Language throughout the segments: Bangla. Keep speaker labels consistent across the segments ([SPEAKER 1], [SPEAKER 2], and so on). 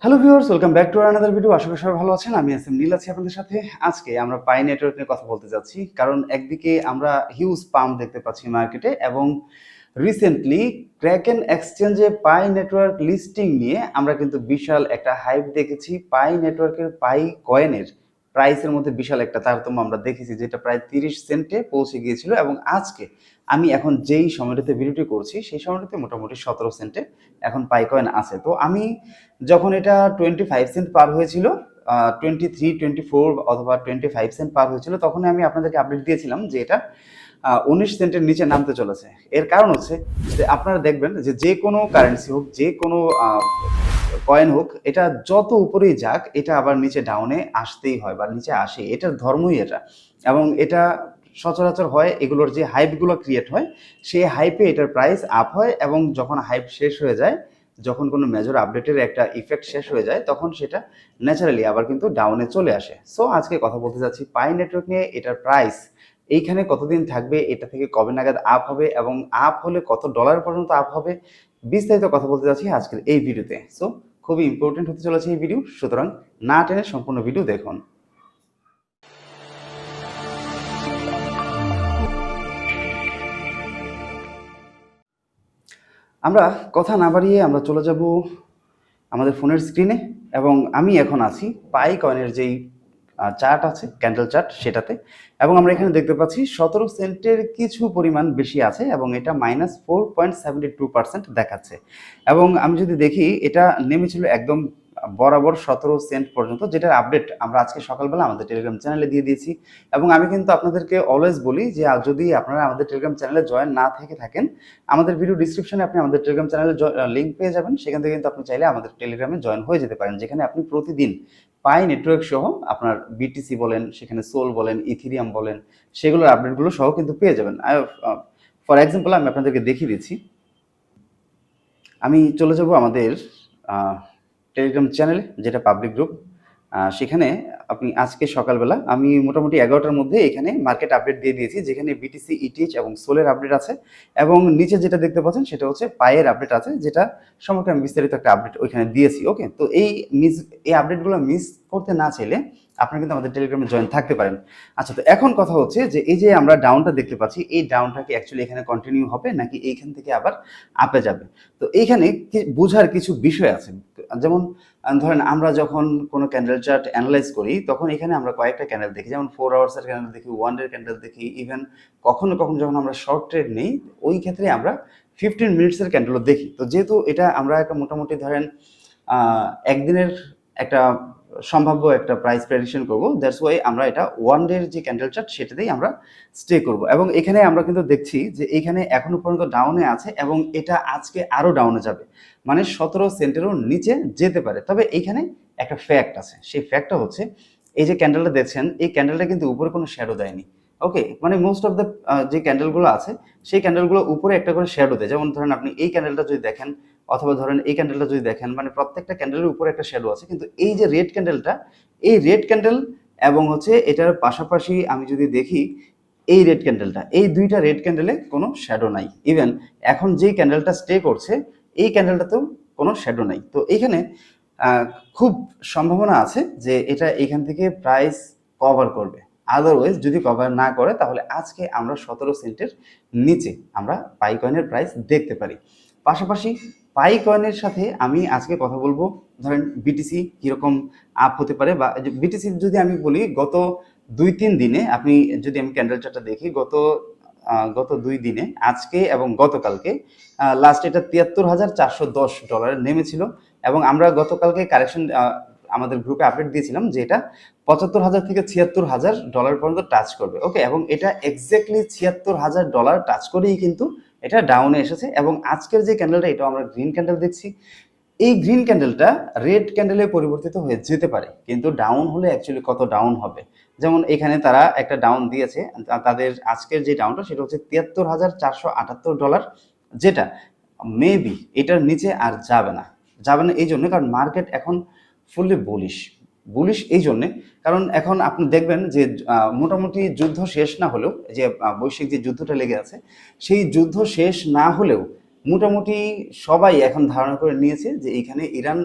[SPEAKER 1] Hello viewers, welcome back to another video. আশা করি সবাই ভালো আছেন। আমি এসএম নীল আছি আপনাদের সাথে। আজকে আমরা পাই নেটওয়ার্ক নিয়ে কথা বলতে যাচ্ছি, কারণ একদিকে আমরা হিউজ পাম্প দেখতে পাচ্ছি মার্কেটে, এবং রিসেন্টলি ক্র্যাকেন এক্সচেঞ্জে পাই নেটওয়ার্ক লিস্টিং নিয়ে আমরা কিন্তু বিশাল একটা হাইপ দেখেছি। পাই নেটওয়ার্কের পাই কয়েনের প্রাইসের মধ্যে বিশাল একটা তারতম্য আমরা দেখেছি, যেটা প্রায় 30 সেন্টে পৌঁছে গিয়েছিল, এবং আজকে আমি এখন যেই সময়টাতে ভিডিওটি করছি সেই সময়টাতে মোটামুটি 17 সেন্টে এখন পাই কয়েন আছে। তো আমি যখন এটা 25 সেন্ট পার হয়েছিল, 23, 24 অথবা 25 সেন্ট পার হয়েছিল, তখন আমি আপনাদেরকে আপডেট দিয়েছিলাম যে এটা 19 সেন্টের নিচে নামতে চলেছে। এর কারণ হচ্ছে যে আপনারা দেখবেন যে যে কোনো কারেন্সি হোক, যে কোনো কয়েন হোক, এটা যত উপরেই যাক এটা আবার নিচে ডাউনে আসতেই হয় বা নিচে আসে, এটার ধর্মই এটা। এবং এটা সচরাচর হয়, এগুলোর যে হাইপগুলো ক্রিয়েট হয় সেই হাইপে এটার প্রাইস আপ হয়, এবং যখন হাইপ শেষ হয়ে যায়, যখন কোনো মেজর আপডেটের একটা ইফেক্ট শেষ হয়ে যায়, তখন সেটা ন্যাচারালি আবার কিন্তু ডাউনে চলে আসে। সো আজকে কথা বলতে যাচ্ছি পাই নেটওয়ার্ক নিয়ে। এটার প্রাইস এইখানে কতদিন থাকবে, এটা থেকে কবে নাগাদ আপ হবে, এবং আপ হলে কত ডলার পর্যন্ত আপ হবে, বিস্তারিত কথা বলতে যাচ্ছি আজকের এই ভিডিওতে। সো খুবই ইম্পর্টেন্ট হতে চলেছে এই ভিডিও, সুতরাং না টেনে সম্পূর্ণ ভিডিও দেখুন। আমরা কথা না বাড়িয়ে আমরা চলে যাব আমাদের ফোনের স্ক্রিনে, এবং আমি এখন আছি পাই কয়েনের যেই চার্ট আছে, ক্যান্ডেল চার্ট, সেটাতে। এবং আমরা এখানে দেখতে পাচ্ছি 17 সেন্টের কিছু পরিমাণ বেশি আছে, এবং এটা -4.72% দেখাচ্ছে। এবং আমি যদি দেখি, এটা নেমেছিল একদম বরাবর 17 সেন্ট পর্যন্ত, যেটার আপডেট আমরা আজকে সকালবেলা আমাদের টেলিগ্রাম চ্যানেলে দিয়ে দিয়েছি। এবং আমি কিন্তু আপনাদেরকে অলওয়েজ বলি যে যদি আপনারা আমাদের টেলিগ্রাম চ্যানেলে জয়েন না থেকে থাকেন, আমাদের ভিডিও ডিসক্রিপশনে আপনি আমাদের টেলিগ্রাম চ্যানেলের লিঙ্ক পেয়ে যাবেন। সেখান থেকে কিন্তু আপনি চাইলে আমাদের টেলিগ্রামে জয়েন হয়ে যেতে পারেন, যেখানে আপনি প্রতিদিন পাই নেটওয়ার্ক সহ আপনার বিটিসি বলেন, সেখানে সোল বলেন, ইথিরিয়াম বলেন, সেগুলোর আপডেটগুলো সহ কিন্তু পেয়ে যাবেন। ফর এক্সাম্পল আমি আপনাদেরকে দেখিয়ে দিচ্ছি। আমি চলে যাব আমাদের টেলিগ্রাম চ্যানেলে, যেটা পাবলিক গ্রুপ। সেখানে আপনি আজকে সকালবেলা আমি মোটামুটি 11টার মধ্যে এখানে মার্কেট আপডেট দিয়ে দিয়েছি, যেখানে বিটিসি, ইটিএইচ এবং সোলের আপডেট আছে, এবং নিচে যেটা দেখতে পাচ্ছেন সেটা হচ্ছে পায়ের আপডেট আছে, যেটা সম্পর্কে আমি বিস্তারিত একটা আপডেট ওইখানে দিয়েছি। ওকে, তো এই আপডেটগুলো মিস করতে না চাইলে আপনারা কিন্তু আমাদের টেলিগ্রামে জয়েন থাকতে পারেন। আচ্ছা, তো এখন কথা হচ্ছে যে এই যে আমরা ডাউনটা দেখতে পাচ্ছি, এই ডাউনটা কি অ্যাকচুয়ালি এখানে কন্টিনিউ হবে, নাকি এইখান থেকে আবার আপে যাবে? তো এইখানে বোঝার কিছু বিষয় আছে। যেমন ধরেন আমরা যখন কোনো ক্যান্ডেল চার্ট অ্যানালাইজ করি, তখন এখানে আমরা কয়েকটা ক্যান্ডেল দেখি, যেমন 4 আওয়ার্সের ক্যান্ডেল দেখি, 1 ডের ক্যান্ডেল দেখি, ইভেন কখনো কখনো যখন আমরা শর্ট ট্রেড নেই, ওই ক্ষেত্রে আমরা 15 মিনিটসের ক্যান্ডেলও দেখি। তো যেহেতু এটা আমরা একটা মোটামুটি ধরেন একদিনের একটা সম্ভাব্য একটা প্রাইস প্রেডিকশন করবো, দ্যাটস ওয়াই আমরা এটা 1 ডের যে ক্যান্ডেল চার্ট সেটাতেই আমরা স্টে করব। এবং এখানে আমরা কিন্তু দেখছি যে এখানে এখনো পর্যন্ত ডাউনে আছে, এবং এটা আজকে আরো ডাউনে যাবে, মানে 17 সেন্টেরও নিচে যেতে পারে। তবে এইখানে একটা ফ্যাক্ট আছে, সেই ফ্যাক্টটা হচ্ছে এই যে ক্যান্ডেলটা দেখছেন, এই ক্যান্ডেলটা কিন্তু উপরে কোনো শ্যাডো দেয়নি। ওকে, মানে মোস্ট অফ দ্য যে ক্যান্ডেলগুলো আছে সেই ক্যান্ডেলগুলো উপরে একটা করে শ্যাডো দেয়। যেমন ধরেন আপনি এই ক্যান্ডেলটা যদি দেখেন, অথবা ধরেন এই ক্যান্ডেলটা যদি দেখেন, মানে প্রত্যেকটা ক্যান্ডেলের উপরে একটা শ্যাডো আছে। কিন্তু এই যে রেড ক্যান্ডেলটা, এই রেড ক্যান্ডেল এবং হচ্ছে এটার পাশাপাশি আমি যদি দেখি এই রেড ক্যান্ডেলটা, এই দুইটা রেড ক্যান্ডেলে কোনো শ্যাডো নাই। ইভেন এখন যে ক্যান্ডেলটা স্টে করছে, এই ক্যান্ডেলটাতেও কোনো শ্যাডো নাই। তো এইখানে খুব সম্ভাবনা আছে যে এটা এখান থেকে প্রাইস কভার করবে। আদারওয়াইজ যদি কভার না করে, তাহলে আজকে আমরা 17 সেন্টের নিচে আমরা পাই কয়েনের প্রাইস দেখতে পারি। পাশাপাশি পাই কয়েনের সাথে আমি আজকে কথা বলবো, ধরেন বিটিসি কিরকম আপ হতে পারে, বা বিটিসি যদি আমি বলি গত 2-3 দিনে, আপনি যদি আমি ক্যান্ডেল চার্টটা দেখি, গত 2 দিনে, আজকে এবং গতকালকে, লাস্ট এটা $73,410 নেমেছিল। এবং আমরা গতকালকে কারেকশন আমাদের গ্রুপে আপডেট দিয়েছিলাম যে এটা 75,000 থেকে $76,000 পর্যন্ত টাচ করবে। ওকে, এবং এটা এক্স্যাক্টলি $76,000 টাচ করেই কিন্তু এটা ডাউনে এসেছে। এবং আজকের যে ক্যান্ডেলটা, এটা আমরা গ্রিন ক্যান্ডেল দেখছি, এই গ্রিন ক্যান্ডেলটা রেড ক্যান্ডেলে পরিবর্তিত হয়ে যেতে পারে, কিন্তু ডাউন হলে অ্যাকচুয়ালি কত ডাউন হবে? যেমন এখানে তারা একটা ডাউন দিয়েছে, তাদের আজকের যে ডাউনটা সেটা হচ্ছে $73,478, যেটা মেবি এটার নিচে আর যাবে না এই জন্য, কারণ মার্কেট এখন ফুললি বুলিশ এই জন্যে, কারণ এখন আপনি দেখবেন যে মোটামুটি যুদ্ধ শেষ না হলেও, যে বৈশ্বিক যে যুদ্ধটা লেগে আছে, সেই যুদ্ধ শেষ না হলেও মোটামুটি সবাই এখন ধারণা করে নিয়েছে যে এখানে ইরান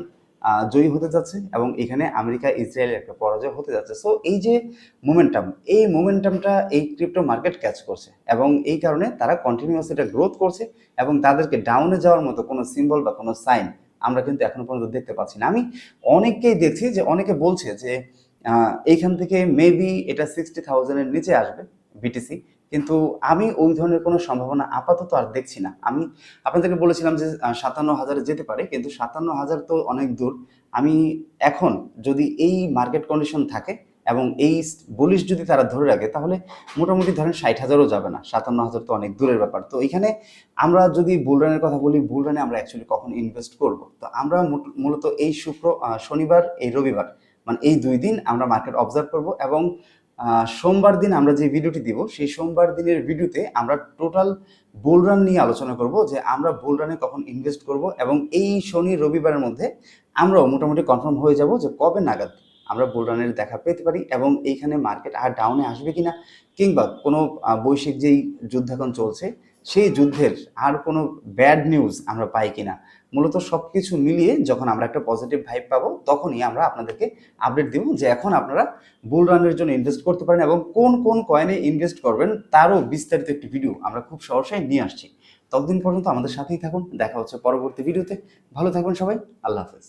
[SPEAKER 1] জয়ী হতে যাচ্ছে এবং এখানে আমেরিকা ইসরায়েলের একটা পরাজয় হতে যাচ্ছে। সো এই যে মোমেন্টাম, এই মোমেন্টামটা এই ক্রিপ্টো মার্কেট ক্যাচ করছে এবং এই কারণে তারা কন্টিনিউয়াস এটা গ্রোথ করছে এবং তাদেরকে ডাউনে যাওয়ার মতো কোনো সিম্বল বা কোনো সাইন আমরা কিন্তু এখনো পর্যন্ত দেখতে পাচ্ছি না। আমি অনেককেই দেখছি যে অনেকে বলছে যে এইখান থেকে মেবি এটা 60,000-এর নিচে আসবে বিটিসি, কিন্তু আমি ওই ধরনের কোনো সম্ভাবনা আপাতত আর দেখছি না। আমি আপনাদেরকে বলেছিলাম যে 57,000-এ যেতে পারে, কিন্তু 57,000 তো অনেক দূর। আমি এখন যদি এই মার্কেট কন্ডিশন থাকে এবং এই বুলিশ যদি তারা ধরে রাখে, তাহলে মোটামুটি ধরেন 60,000-ও যাবে না, 57,000 তো অনেক দূরের ব্যাপার। তো এখানে আমরা যদি বুল রানের কথা বলি, বুল রানে আমরা অ্যাকচুয়ালি কখন ইনভেস্ট করব? তো আমরা মূলত এই শনিবার, এই রবিবার, মানে এই 2 দিন আমরা মার্কেট অবজার্ভ করব এবং সোমবার দিন আমরা যে ভিডিওটি দিব, সেই সোমবার দিনের ভিডিওতে আমরা টোটাল বুল রান নিয়ে আলোচনা করব যে আমরা বুল রানে কখন ইনভেস্ট করব এবং এই শনি রবিবারের মধ্যে আমরাও মোটামুটি কনফার্ম হয়ে যাব যে কবে নাগাদ আমরা বুল রানের দেখা পেতে পারি এবং এইখানে মার্কেট আর ডাউনে আসবে কিনা, কিংবা কোনো বৈশ্বিক যেই যুদ্ধ এখন চলছে সেই যুদ্ধের আর কোনো ব্যাড নিউজ আমরা পাই কিনা। মূলত সব কিছু মিলিয়ে যখন আমরা একটা পজিটিভ ভাইব পাবো, তখনই আমরা আপনাদেরকে আপডেট দিব যে এখন আপনারা বুল রানের জন্য ইনভেস্ট করতে পারেন এবং কোন কোন কয়েনে ইনভেস্ট করবেন তারও বিস্তারিত একটি ভিডিও আমরা খুব সহসাই নিয়ে আসছি। ততদিন পর্যন্ত আমাদের সাথেই থাকুন, দেখা হচ্ছে পরবর্তী ভিডিওতে। ভালো থাকবেন সবাই, আল্লাহ হাফেজ।